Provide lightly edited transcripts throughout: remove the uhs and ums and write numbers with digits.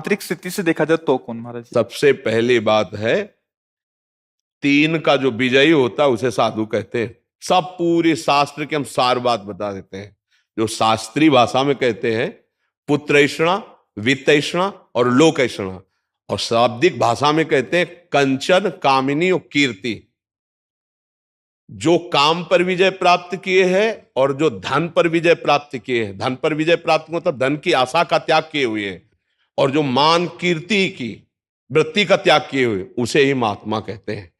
आंतरिक स्थिति से देखा जाए तो कौन महाराज जी? सबसे पहली बात है, तीन का जो विजयी होता है उसे साधु कहते हैं। सब पूरे शास्त्र के हम सार बात बता देते हैं। जो शास्त्रीय भाषा में कहते हैं पुत्रैषणा, वित्तैषणा और लोकैषणा, और शाब्दिक भाषा में कहते हैं कंचन, कामिनी और कीर्ति। जो काम पर विजय प्राप्त किए हैं और जो धन पर विजय प्राप्त किए हैं, धन पर विजय प्राप्त मतलब धन की आशा का त्याग किए हुए हैं, और जो मान कीर्ति की वृत्ति का त्याग किए हुए, उसे ही महात्मा कहते हैं,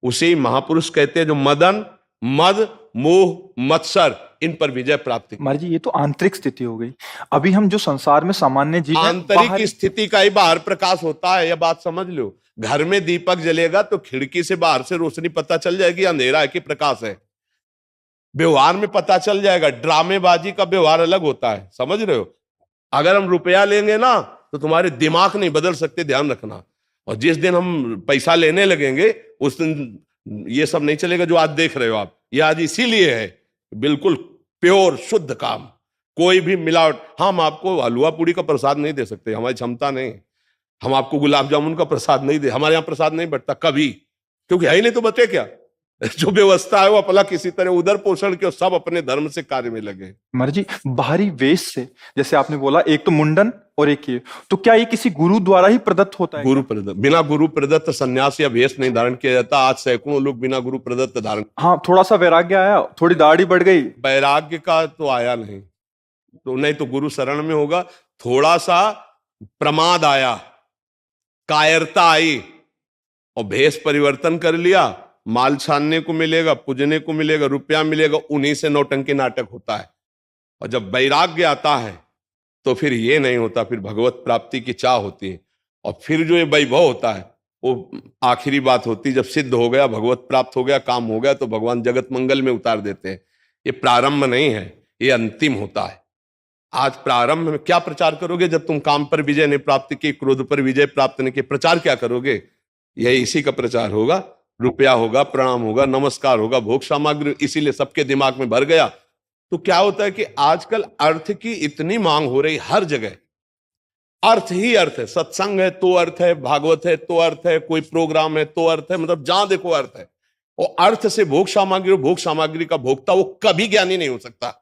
उसे ही महापुरुष कहते हैं। जो मदन, मद, मोह, मत्सर, इन पर विजय प्राप्त की। महाराज जी, ये तो आंतरिक स्थिति हो गई। अभी हम जो संसार में सामान्य जीव हैं, आंतरिक स्थिति का ही बाहर प्रकाश होता है, यह बात समझ लो। घर में दीपक जलेगा तो खिड़की से बाहर से रोशनी पता चल जाएगी अंधेरा है कि प्रकाश है। व्यवहार में पता चल जाएगा। ड्रामेबाजी का व्यवहार अलग होता है, समझ रहे हो। अगर हम रुपया लेंगे ना तो तुम्हारे दिमाग नहीं बदल सकते, ध्यान रखना। और जिस दिन हम पैसा लेने लगेंगे उस दिन ये सब नहीं चलेगा जो आज देख रहे हो आप। ये आज इसीलिए है बिल्कुल प्योर शुद्ध काम, कोई भी मिलावट। हम आपको हलवा पूड़ी का प्रसाद नहीं दे सकते, हमारी क्षमता नहीं। हम आपको गुलाब जामुन का प्रसाद नहीं दे, हमारे यहां प्रसाद नहीं बटता कभी, क्योंकि है ही नहीं तो बचे क्या। जो व्यवस्था है वो अपना किसी तरह उधर पोषण के, सब अपने धर्म से कार्य में लगे। महाराज जी, बाहरी वेश से, जैसे आपने बोला एक तो मुंडन और एक ये, तो क्या ये किसी गुरु द्वारा ही प्रदत्त होता है? गुरु प्रदत्त, बिना गुरु प्रदत्त संन्यास या वेश नहीं धारण किया जाता। आज सैकड़ों लोग बिना गुरु प्रदत्त धारण। हाँ, थोड़ा सा वैराग्य आया, थोड़ी दाढ़ी बढ़ गई, वैराग्य का तो आया नहीं, तो नहीं तो गुरु शरण में होगा। थोड़ा सा प्रमाद आया, कायरता आई, और भेष परिवर्तन कर लिया। माल छानने को मिलेगा, पूजने को मिलेगा, रुपया मिलेगा, उन्हीं से नौटंकी नाटक होता है। और जब वैराग्य आता है तो फिर ये नहीं होता, फिर भगवत प्राप्ति की चाह होती है। और फिर जो ये वैभव होता है वो आखिरी बात होती है। जब सिद्ध हो गया, भगवत प्राप्त हो गया, काम हो गया, तो भगवान जगत मंगल में उतार देते हैं। ये प्रारंभ नहीं है, ये अंतिम होता है। आज प्रारंभ में क्या प्रचार करोगे जब तुम काम पर विजय नहीं प्राप्त की, क्रोध पर विजय प्राप्त नहीं की, प्रचार क्या करोगे? यही इसी का प्रचार होगा। रुपया होगा, प्रणाम होगा, नमस्कार होगा, भोग सामग्री, इसीलिए सबके दिमाग में भर गया। तो क्या होता है कि आजकल अर्थ की इतनी मांग हो रही, हर जगह अर्थ ही अर्थ है। सत्संग है तो अर्थ है, भागवत है तो अर्थ है, कोई प्रोग्राम है तो अर्थ है, मतलब जहां देखो अर्थ है। और अर्थ से भोग सामग्री, भोग सामग्री का भोक्ता वो कभी ज्ञानी नहीं हो सकता,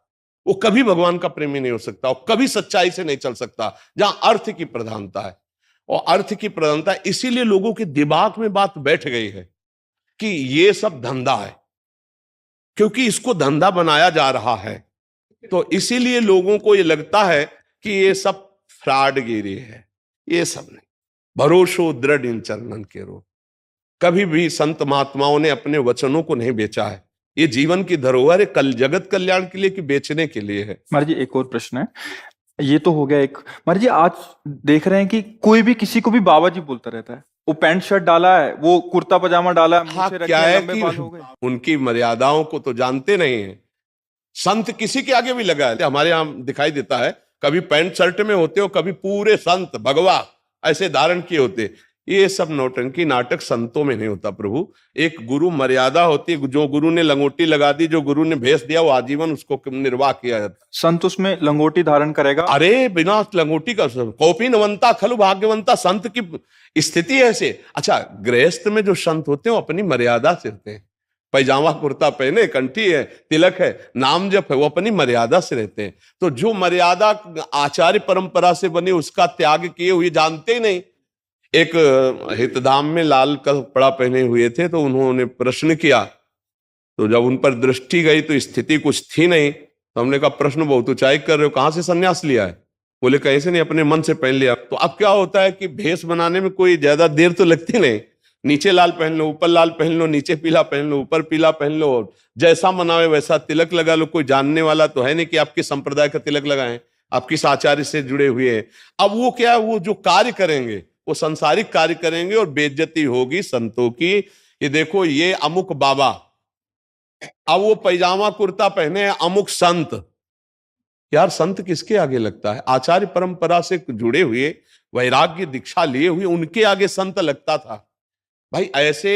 वो कभी भगवान का प्रेमी नहीं हो सकता, वो कभी सच्चाई से नहीं चल सकता जहां अर्थ की प्रधानता है। और अर्थ की प्रधानता, इसीलिए लोगों के दिमाग में बात बैठ गई है कि ये सब धंधा है, क्योंकि इसको धंधा बनाया जा रहा है। तो इसीलिए लोगों को ये लगता है कि ये सब फ्रॉडगिरी है। ये सब नहीं, भरोसो दृढ़ इन चरणन के रो। कभी भी संत महात्माओं ने अपने वचनों को नहीं बेचा है। ये जीवन की धरोहर है, कल जगत कल्याण के लिए कि बेचने के लिए है। महाराज जी एक और प्रश्न है, ये तो हो गया एक। महाराज जी आज देख रहे हैं कि कोई भी किसी को भी बाबा जी बोलता रहता है। वो पैंट शर्ट डाला है, वो कुर्ता पजामा डाला है, हाँ, क्या है कि उनकी मर्यादाओं को तो जानते नहीं है। संत किसी के आगे भी लगा है, हमारे यहां दिखाई देता है, कभी पैंट शर्ट में होते हो, कभी पूरे संत भगवा ऐसे धारण किए होते। ये सब नौटंकी नाटक संतों में नहीं होता प्रभु। एक गुरु मर्यादा होती है। जो गुरु ने लंगोटी लगा दी, जो गुरु ने भेष दिया, वो आजीवन उसको निर्वाह किया जाता। संत उसमें लंगोटी धारण करेगा? अरे बिना लंगोटी का कौपी नवंता खलु भाग्यवंता, संत की स्थिति ऐसे। अच्छा, गृहस्थ में जो संत होते हैं वो अपनी मर्यादा से रहते हैं। पैजामा कुर्ता पहने, कंठी है, तिलक है, नाम जप है, वो अपनी मर्यादा से रहते हैं। तो जो मर्यादा आचार्य परंपरा से बनी उसका त्याग किए हुए जानते ही नहीं। एक हितधाम में लाल कपड़ा पहने हुए थे, तो उन्होंने प्रश्न किया, तो जब उन पर दृष्टि गई तो स्थिति कुछ थी नहीं। तो हमने कहा प्रश्न बहुत ऊंचाई कर रहे हो, कहां से सन्यास लिया है? बोले कहीं से नहीं, अपने मन से पहन लिया। तो अब क्या होता है कि भेष बनाने में कोई ज्यादा देर तो लगती नहीं। नीचे लाल पहन लो, ऊपर लाल पहन लो, नीचे पीला पहन लो, ऊपर पीला पहन लो, जैसा मनावे वैसा तिलक लगा लो। कोई जानने वाला तो है नहीं कि आपके संप्रदाय का तिलक लगाएं, आप किस आचार्य से जुड़े हुए हैं। अब वो क्या है, वो जो कार्य करेंगे वो संसारिक कार्य करेंगे और बेइज्जती होगी संतों की। ये देखो, ये अमुक बाबा, अब वो पैजामा कुर्ता पहने हैं अमुक संत। यार संत किसके आगे लगता है? आचार्य परंपरा से जुड़े हुए, वैराग्य दीक्षा लिए हुए, उनके आगे संत लगता था। भाई ऐसे